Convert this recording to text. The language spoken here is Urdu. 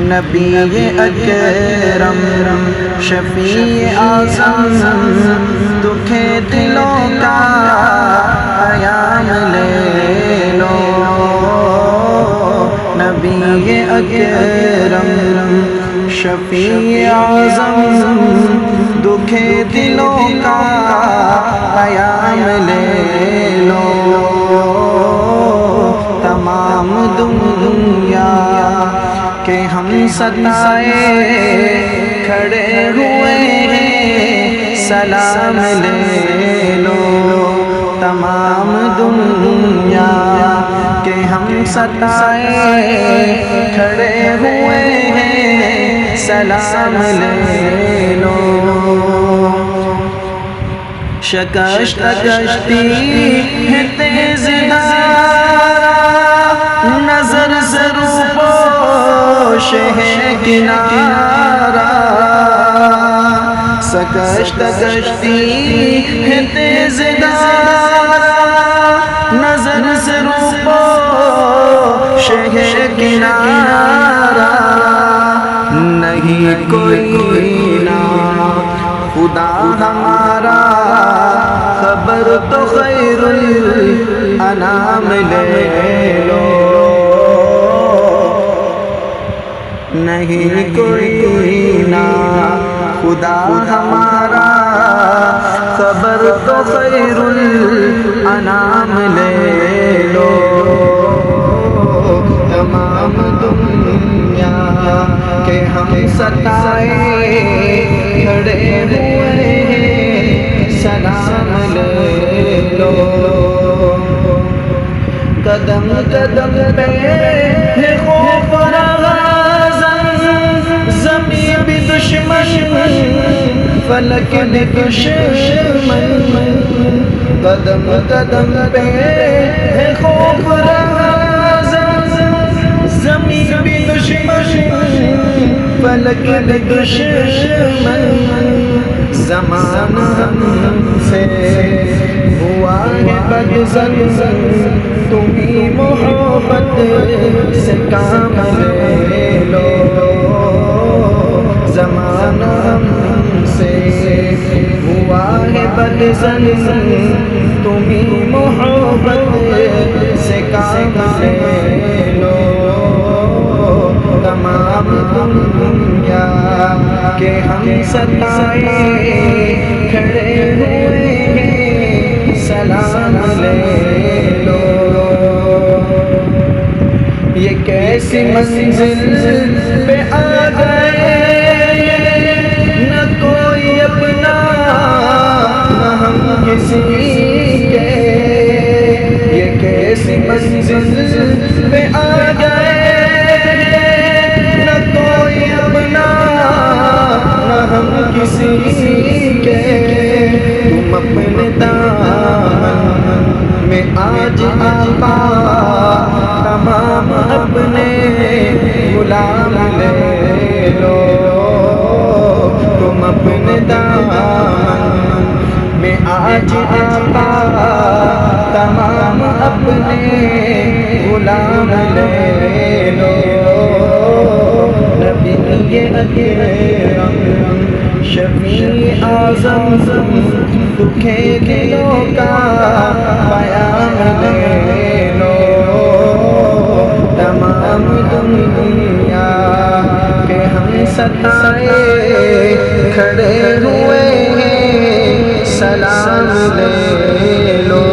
نبی اکرم شفیع اعظم دکھے دلوں کا پیام لے لو نبی اکرم شفیع اعظم دکھے دلوں کا پیام لے لو تمام دنیا کہ ہم ستائے کھڑے ہوئے ہیں سلام لے لو تمام دنیا کہ ہم ستائے کھڑے ہوئے ہیں سلام لے لو شکست کشتی ہے تیز نظر سے روپوش ہے کنارہ سکشت کشتی ہے تیز نظر سے روپوش ہے کنارہ نہیں کوئی نا خدا ہمارا خبر تو خیر الانام لے لو نہیں کوئی نا خدا ہمارا خبر تو خیر الانام لے لو تمام دنیا کہ ہم ستائے کھڑے ہوئے ہیں سلام لے لو قدم قدم پہ ہے خوف زمین بھی دشمن فلک بھی دشمن قدم قدم پہ ہے خوف زمین بھی دشمن فلک بھی دشمن زمانہ ہم سے ہوا ہے بدزن تمہیں محبت سے کام لے لو زمانہ ہم سے ہوا ہے بدزن تمہیں محبت سے کام لے لو تمام دنیا کہ ہم ستائے کھڑے ہوئے ہیں سلام لے لو یہ کیسی منزل پہ آ گئے نہ کوئی اپنا نہ ہم کسی کے یہ کیسی منزل پہ آ گئے نہ کوئی اپنا نہ ہم کسی کے تم اپنے دامن میں آج آقا تمام اپنے غلام لے لو تم اپنے دامن میں آج آقا تمام اپنے غلام لے لو نبی اکرم شفیع اعظم دکھے دلوں کا پیام لے لو تمام دنیا کہ ہم ستائے کھڑے ہوئے ہیں سلام لے لو